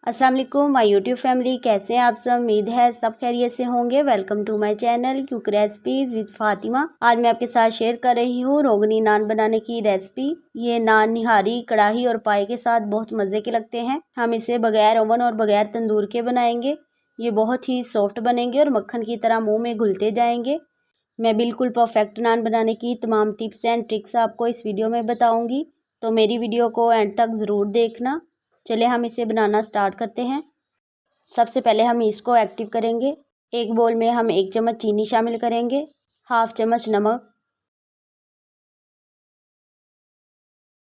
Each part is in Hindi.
अस्सलाम वालेकुम माय यूट्यूब फैमिली, कैसे हैं आप सब। उम्मीद है सब खैरियत से होंगे। Welcome to my channel quick recipes with Fatima. आज मैं आपके साथ शेयर कर रही हूँ रोगनी नान बनाने की रेसिपी। ये नान निहारी, कढ़ाई और पाए के साथ बहुत मज़े के लगते हैं। हम इसे बगैर ओवन और बगैर तंदूर के बनाएंगे। ये बहुत ही सॉफ्ट बनेंगे और मक्खन की तरह मुँह में घुलते जाएंगे। मैं बिल्कुल परफेक्ट नान बनाने की तमाम टिप्स एंड ट्रिक्स आपको इस वीडियो में बताऊँगी, तो मेरी वीडियो को एंड तक ज़रूर देखना। चलिए हम इसे बनाना स्टार्ट करते हैं। सबसे पहले हम इसको एक्टिव करेंगे। एक बोल में हम 1 चम्मच चीनी शामिल करेंगे, हाफ चम्मच नमक,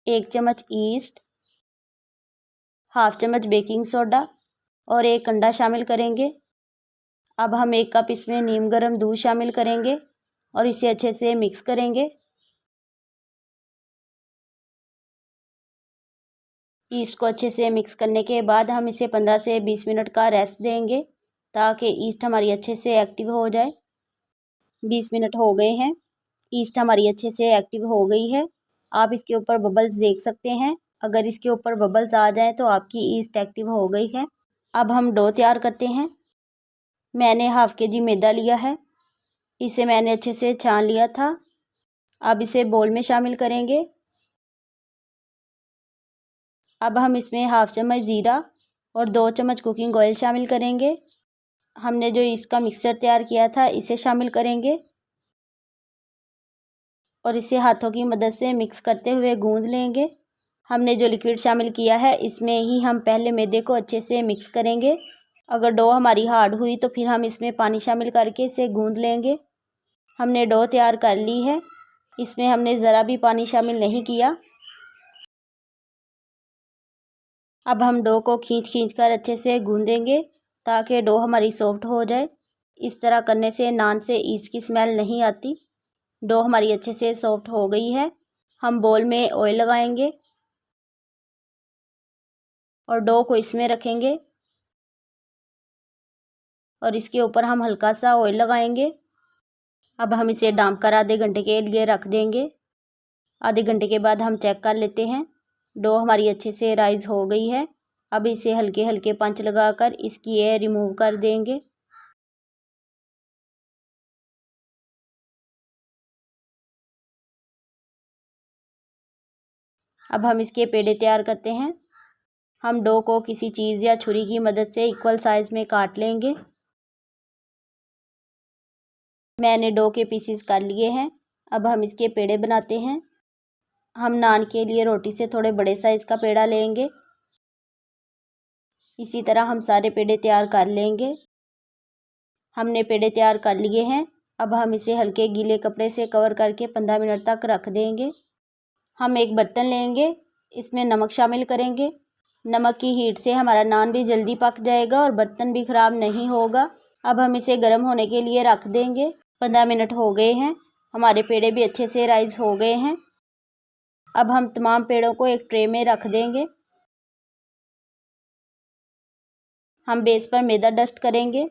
1 चम्मच ईस्ट, हाफ चम्मच बेकिंग सोडा और 1 अंडा शामिल करेंगे। अब हम 1 कप इसमें नीम गर्म दूध शामिल करेंगे और इसे अच्छे से मिक्स करेंगे। ईस्ट को अच्छे से मिक्स करने के बाद हम इसे 15 से 20 मिनट का रेस्ट देंगे ताकि ईस्ट हमारी अच्छे से एक्टिव हो जाए। 20 मिनट हो गए हैं, ईस्ट हमारी अच्छे से एक्टिव हो गई है। आप इसके ऊपर बबल्स देख सकते हैं। अगर इसके ऊपर बबल्स आ जाए तो आपकी ईस्ट एक्टिव हो गई है। अब हम डो तैयार करते हैं। मैंने हाफ केजी मैदा लिया है, इसे मैंने अच्छे से छान लिया था। अब इसे बोल में शामिल करेंगे। अब हम इसमें हाफ चम्मच ज़ीरा और 2 चम्मच कुकिंग ऑयल शामिल करेंगे। हमने जो इसका मिक्सचर तैयार किया था इसे शामिल करेंगे और इसे हाथों की मदद से मिक्स करते हुए गूंद लेंगे। हमने जो लिक्विड शामिल किया है इसमें ही हम पहले मैदे को अच्छे से मिक्स करेंगे। अगर डो हमारी हार्ड हुई तो फिर हम इसमें पानी शामिल करके इसे गूंद लेंगे। हमने डो तैयार कर ली है, इसमें हमने ज़रा भी पानी शामिल नहीं किया। अब हम डो को खींच कर अच्छे से गूंदेंगे ताकि डो हमारी सॉफ्ट हो जाए। इस तरह करने से नान से ईस्ट की स्मेल नहीं आती। डो हमारी अच्छे से सॉफ्ट हो गई है। हम बोल में ऑयल लगाएंगे और डो को इसमें रखेंगे और इसके ऊपर हम हल्का सा ऑयल लगाएंगे। अब हम इसे डांप कर आधे घंटे के लिए रख देंगे। आधे घंटे के बाद हम चेक कर लेते हैं। डो हमारी अच्छे से राइज हो गई है। अब इसे हल्के हल्के पंच लगाकर इसकी एयर रिमूव कर देंगे। अब हम इसके पेड़े तैयार करते हैं। हम डो को किसी चीज़ या छुरी की मदद से इक्वल साइज़ में काट लेंगे। मैंने डो के पीसीस कर लिए हैं। अब हम इसके पेड़े बनाते हैं। हम नान के लिए रोटी से थोड़े बड़े साइज़ का पेड़ा लेंगे। इसी तरह हम सारे पेड़े तैयार कर लेंगे। हमने पेड़े तैयार कर लिए हैं। अब हम इसे हल्के गीले कपड़े से कवर करके 15 मिनट तक रख देंगे। हम एक बर्तन लेंगे, इसमें नमक शामिल करेंगे। नमक की हीट से हमारा नान भी जल्दी पक जाएगा और बर्तन भी ख़राब नहीं होगा। अब हम इसे गर्म होने के लिए रख देंगे। 15 मिनट हो गए हैं, हमारे पेड़े भी अच्छे से राइज हो गए हैं। अब हम तमाम पेड़ों को एक ट्रे में रख देंगे। हम बेस पर मैदा डस्ट करेंगे,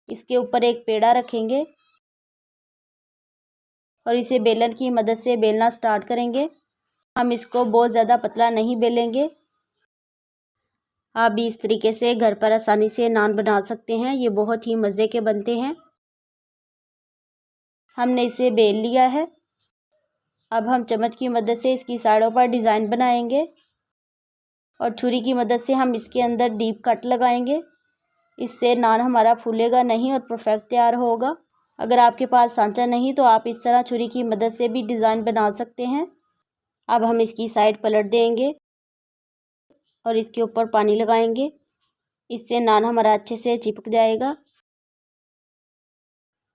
इसके ऊपर एक पेड़ा रखेंगे और इसे बेलन की मदद से बेलना स्टार्ट करेंगे। हम इसको बहुत ज़्यादा पतला नहीं बेलेंगे। आप भी इस तरीके से घर पर आसानी से नान बना सकते हैं। ये बहुत ही मज़े के बनते हैं। हमने इसे बेल लिया है। अब हम चम्मच की मदद से इसकी साइडों पर डिज़ाइन बनाएंगे और छुरी की मदद से हम इसके अंदर डीप कट लगाएंगे। इससे नान हमारा फूलेगा नहीं और परफेक्ट तैयार होगा। अगर आपके पास सांचा नहीं तो आप इस तरह छुरी की मदद से भी डिज़ाइन बना सकते हैं। अब हम इसकी साइड पलट देंगे और इसके ऊपर पानी लगाएंगे। इससे नान हमारा अच्छे से चिपक जाएगा।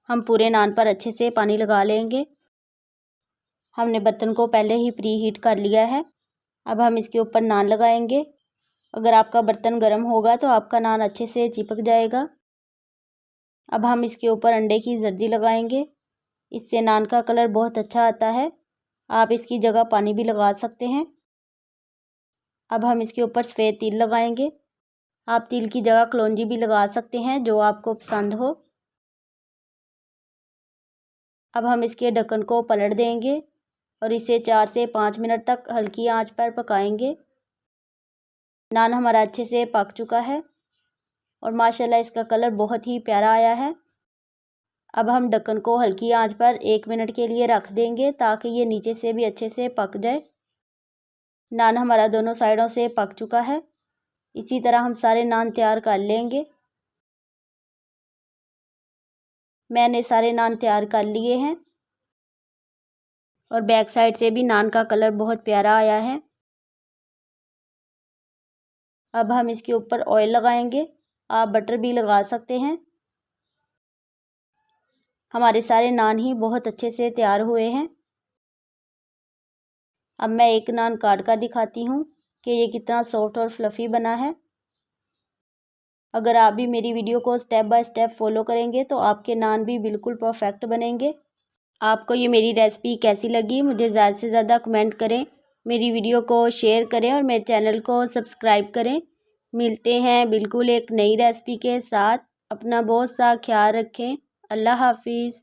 हम पूरे नान पर अच्छे से पानी लगा लेंगे। हमने बर्तन को पहले ही प्री हीट कर लिया है। अब हम इसके ऊपर नान लगाएंगे। अगर आपका बर्तन गर्म होगा तो आपका नान अच्छे से चिपक जाएगा। अब हम इसके ऊपर अंडे की जर्दी लगाएंगे। इससे नान का कलर बहुत अच्छा आता है। आप इसकी जगह पानी भी लगा सकते हैं। अब हम इसके ऊपर सफ़ेद तिल लगाएंगे। आप तिल की जगह कलौंजी भी लगा सकते हैं, जो आपको पसंद हो। अब हम इसके ढक्कन को पलट देंगे और इसे 4 से 5 मिनट तक हल्की आंच पर पकाएंगे। नान हमारा अच्छे से पक चुका है और माशाल्लाह इसका कलर बहुत ही प्यारा आया है। अब हम ढक्कन को हल्की आंच पर 1 मिनट के लिए रख देंगे ताकि ये नीचे से भी अच्छे से पक जाए। नान हमारा दोनों साइडों से पक चुका है। इसी तरह हम सारे नान तैयार कर लेंगे। मैंने सारे नान तैयार कर लिए हैं और बैक साइड से भी नान का कलर बहुत प्यारा आया है। अब हम इसके ऊपर ऑयल लगाएंगे, आप बटर भी लगा सकते हैं। हमारे सारे नान ही बहुत अच्छे से तैयार हुए हैं। अब मैं एक नान काट कर दिखाती हूँ कि ये कितना सॉफ्ट और फ्लफ़ी बना है। अगर आप भी मेरी वीडियो को स्टेप बाय स्टेप फॉलो करेंगे तो आपके नान भी बिल्कुल परफेक्ट बनेंगे। आपको ये मेरी रेसिपी कैसी लगी मुझे ज़्यादा से ज़्यादा कमेंट करें, मेरी वीडियो को शेयर करें और मेरे चैनल को सब्सक्राइब करें। मिलते हैं बिल्कुल एक नई रेसिपी के साथ। अपना बहुत सा ख्याल रखें। अल्लाह हाफिज़।